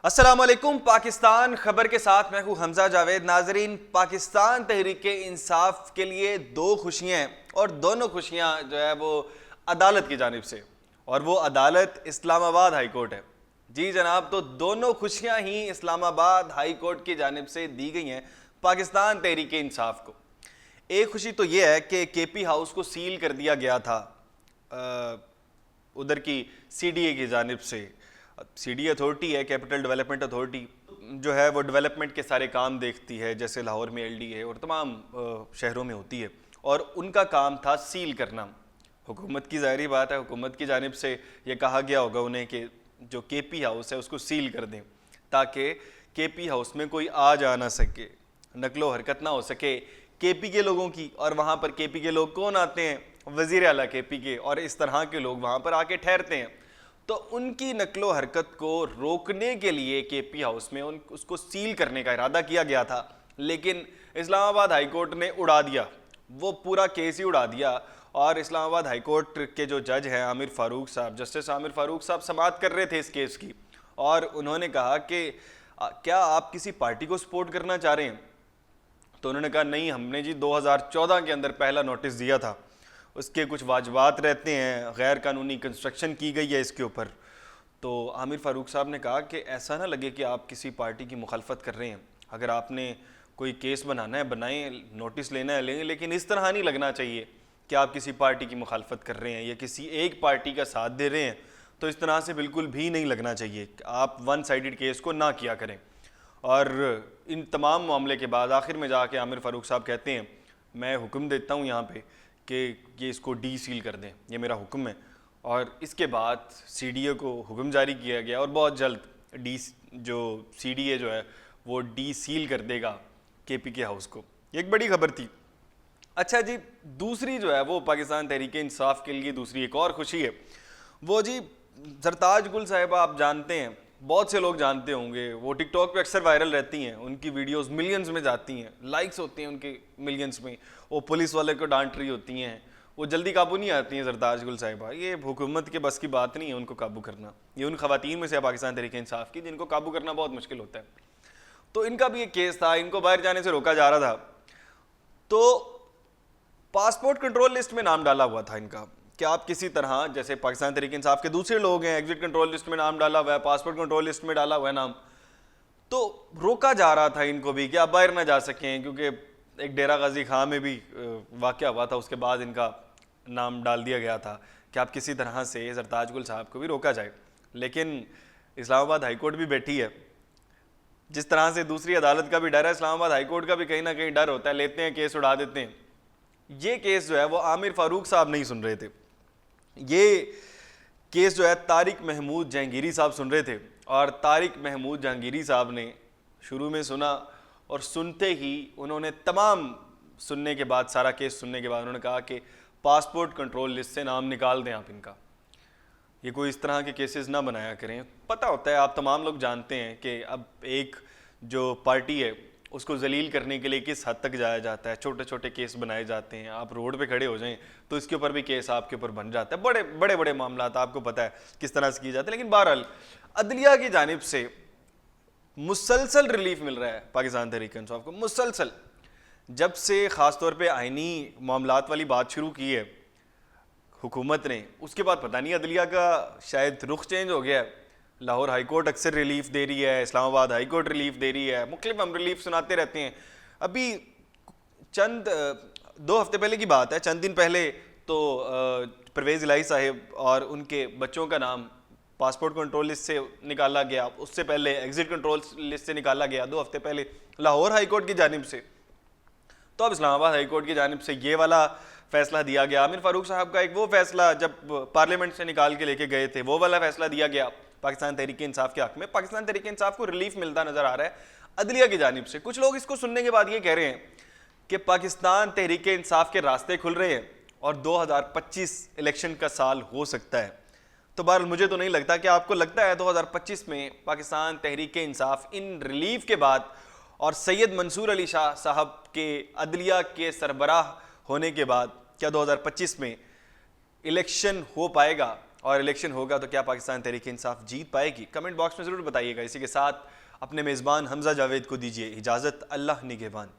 अस्सलामुअलैकुम पाकिस्तान खबर के साथ मैं हूं हमजा जावेद। नाजरीन, पाकिस्तान तहरीक इंसाफ के लिए दो खुशियां हैं और दोनों खुशियां जो है वो अदालत की जानिब से, और वो अदालत इस्लामाबाद हाई कोर्ट है। जी जनाब, तो दोनों खुशियां ही इस्लामाबाद हाई कोर्ट की जानिब से दी गई हैं पाकिस्तान तहरीक इंसाफ को। एक खुशी तो ये है कि केपी हाउस को सील कर दिया गया था उधर की सीडीए की जानिब से। सीडीए अथॉरिटी है, कैपिटल डेवलपमेंट अथॉरिटी, जो है वो डेवलपमेंट के सारे काम देखती है, जैसे लाहौर में एलडी है और तमाम शहरों में होती है, और उनका काम था सील करना। हुकूमत की ज़ाहिरी बात है, हुकूमत की जानिब से ये कहा गया होगा उन्हें कि जो केपी हाउस है उसको सील कर दें, ताकि केपी हाउस में कोई आ जा ना सके, नकलो हरकत ना हो सके केपी के लोगों की। और वहाँ पर केपी के लोग कौन आते हैं? वज़ीर आला केपी के और इस तरह के लोग वहाँ पर आके ठहरते हैं। तो उनकी नकलो हरकत को रोकने के लिए केपी हाउस में उसको सील करने का इरादा किया गया था, लेकिन इस्लामाबाद हाई कोर्ट ने उड़ा दिया, वो पूरा केस ही उड़ा दिया। और इस्लामाबाद हाई कोर्ट के जो जज हैं आमिर फ़ारूक साहब, जस्टिस आमिर फ़ारूक साहब समाअत कर रहे थे इस केस की, और उन्होंने कहा कि क्या आप किसी पार्टी को सपोर्ट करना चाह रहे हैं? तो उन्होंने कहा नहीं, हमने जी 2014 के अंदर पहला नोटिस दिया था, उसके कुछ वाजबात रहते हैं, गैर कानूनी कंस्ट्रक्शन की गई है इसके ऊपर। तो आमिर फ़ारूक साहब ने कहा कि ऐसा ना लगे कि आप किसी पार्टी की मुखालफत कर रहे हैं, अगर आपने कोई केस बनाना है बनाएं, नोटिस लेना है लें, लेकिन इस तरह नहीं लगना चाहिए कि आप किसी पार्टी की मुखालफत कर रहे हैं या किसी एक पार्टी का साथ दे रहे हैं। तो इस तरह से बिल्कुल भी नहीं लगना चाहिए, आप वन साइडेड केस को ना किया करें। और इन तमाम मामले के बाद आखिर में जाके आमिर फ़ारूक साहब कहते हैं, मैं हुक्म देता हूँ यहाँ पे कि ये इसको डी सील कर दें, ये मेरा हुक्म है। और इसके बाद सीडीए को हुक्म जारी किया गया और बहुत जल्द सीडीए जो है वो डी सील कर देगा केपी के हाउस को। एक बड़ी खबर थी। अच्छा जी, दूसरी जो है वो पाकिस्तान तहरीक इंसाफ के लिए दूसरी एक और खुशी है, वो जी सरताज गुल साहिबा, आप जानते हैं, बहुत से लोग जानते होंगे, वो टिकटॉक पे अक्सर वायरल रहती हैं, उनकी वीडियोस मिलियंस में जाती हैं, लाइक्स होते हैं उनके मिलियंस में। वो पुलिस वाले को डांट रही होती हैं, वो जल्दी काबू नहीं आती हैं सरताज गुल साहिबा। ये हुकूमत के बस की बात नहीं है उनको काबू करना, ये उन खवातीन में से है पाकिस्तान तहरीक इंसाफ की जिनको काबू करना बहुत मुश्किल होता है। तो इनका भी एक केस था, इनको बाहर जाने से रोका जा रहा था, तो पासपोर्ट कंट्रोल लिस्ट में नाम डाला हुआ था इनका कि आप किसी तरह, जैसे पाकिस्तान तहरीक इंसाफ के दूसरे लोग हैं, एग्जिट कंट्रोल लिस्ट में नाम डाला हुआ है, पासपोर्ट कंट्रोल लिस्ट में डाला हुआ है नाम, तो रोका जा रहा था इनको भी कि आप बाहर ना जा सकें, क्योंकि एक डेरा गाजी खां में भी वाक़या हुआ था, उसके बाद इनका नाम डाल दिया गया था कि आप किसी तरह से सरताज गुल साहब को भी रोका जाए। लेकिन इस्लामाबाद हाई कोर्ट भी बैठी है, जिस तरह से दूसरी अदालत का भी डर है, इस्लामाबाद हाई कोर्ट का भी कहीं ना कहीं डर होता है, लेते हैं केस, उड़ा देते हैं। ये केस जो है वो आमिर फ़ारूक साहब नहीं सुन रहे थे, ये केस जो है तारिक महमूद जहांगीरी साहब सुन रहे थे। और तारिक महमूद जहांगीरी साहब ने शुरू में सुना, और सुनते ही उन्होंने तमाम सुनने के बाद, सारा केस सुनने के बाद उन्होंने कहा कि पासपोर्ट कंट्रोल लिस्ट से नाम निकाल दें आप इनका, ये कोई इस तरह के केसेस ना बनाया करें। पता होता है, आप तमाम लोग जानते हैं कि अब एक जो पार्टी है उसको जलील करने के लिए किस हद तक जाया जाता है, छोटे छोटे केस बनाए जाते हैं, आप रोड पे खड़े हो जाएं तो इसके ऊपर भी केस आपके ऊपर बन जाता है, बड़े बड़े बड़े मामला आपको पता है किस तरह से किए जाते हैं। लेकिन बहरहाल अदलिया की जानिब से मुसलसल रिलीफ मिल रहा है पाकिस्तान तहरीक इंसाफ को, मुसलसल। जब से ख़ासतौर पर आइनी मामलात वाली बात शुरू की है हुकूमत ने, उसके बाद पता नहीं अदलिया का शायद रुख चेंज हो गया है। लाहौर हाई कोर्ट अक्सर रिलीफ दे रही है, इस्लामाबाद हाई कोर्ट रिलीफ दे रही है, मुख्तलिफ हम रिलीफ सुनाते रहते हैं। अभी चंद 2 हफ्ते पहले की बात है, चंद दिन पहले तो परवेज़ इलाही साहिब और उनके बच्चों का नाम पासपोर्ट कंट्रोल लिस्ट से निकाला गया, उससे पहले एग्जिट कंट्रोल लिस्ट से निकाला गया 2 हफ्ते पहले लाहौर हाई कोर्ट की जानिब से। तो अब इस्लामाबाद हाई कोर्ट की जानिब से ये वाला फैसला दिया गया। आमिर फ़ारूक साहब का एक वो फैसला जब पार्लियामेंट से निकाल के लेके गए थे, वो वाला फैसला दिया गया पाकिस्तान तहरीक इंसाफ के हक में। पाकिस्तान तहरीक इंसाफ को रिलीफ मिलता नजर आ रहा है अदलिया की जानिब से। कुछ लोग इसको सुनने के बाद ये कह रहे हैं कि पाकिस्तान तहरीक इंसाफ के रास्ते खुल रहे हैं और 2025 इलेक्शन का साल हो सकता है। तो बहरहाल मुझे तो नहीं लगता, कि आपको लगता है 2025 में पाकिस्तान तहरीक इंसाफ इन रिलीफ के बाद और सैयद मंसूर अली शाह साहब के अदलिया के सरबराह होने के बाद क्या 2025 में इलेक्शन हो पाएगा? और इलेक्शन होगा तो क्या पाकिस्तान तहरीक इंसाफ जीत पाएगी? कमेंट बॉक्स में ज़रूर बताइएगा। इसी के साथ अपने मेज़बान हमज़ा जावेद को दीजिए इजाज़त। अल्लाह निगहबान।